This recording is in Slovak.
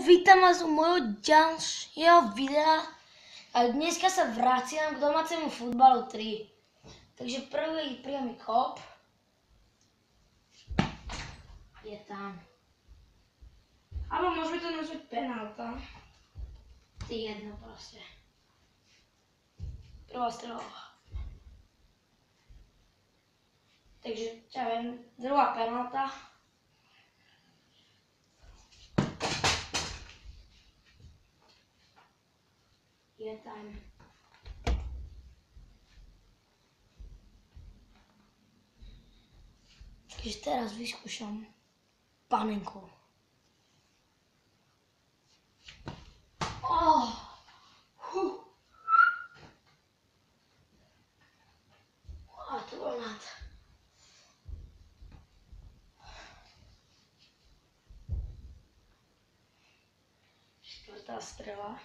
vítam vás u môjho ďalšieho videa a dneska sa vraciam k domácemu futbalu 3. Takže prvý priamy kop je tam. Alebo môžeme to nazvať penálta. To je jedno proste. Prvá strela. Takže, ja viem, druhá penálta. Je tam. Takže teraz vyskúšam panenku. To bol nad. Štvrtá strela.